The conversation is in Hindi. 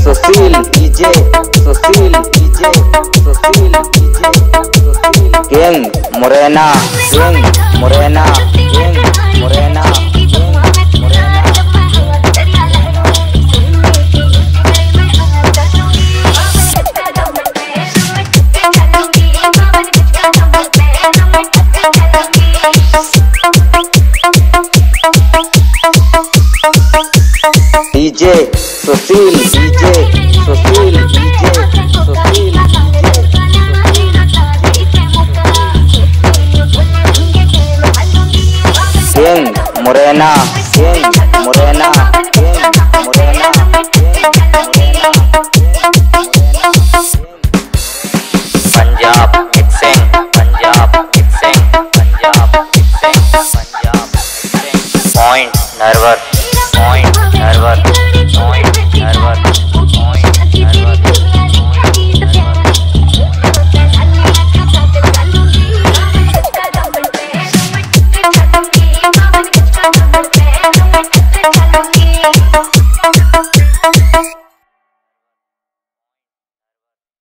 Sushil DJ Sushil DJ Sushil DJ king Morena king Morena king Morena DJ Sushil DJ Sushil DJ Sushil king Morena king Morena king Morena Punjab mixing Punjab mixing Punjab mixing Punjab mixing point Narwar point Narwar point Narwar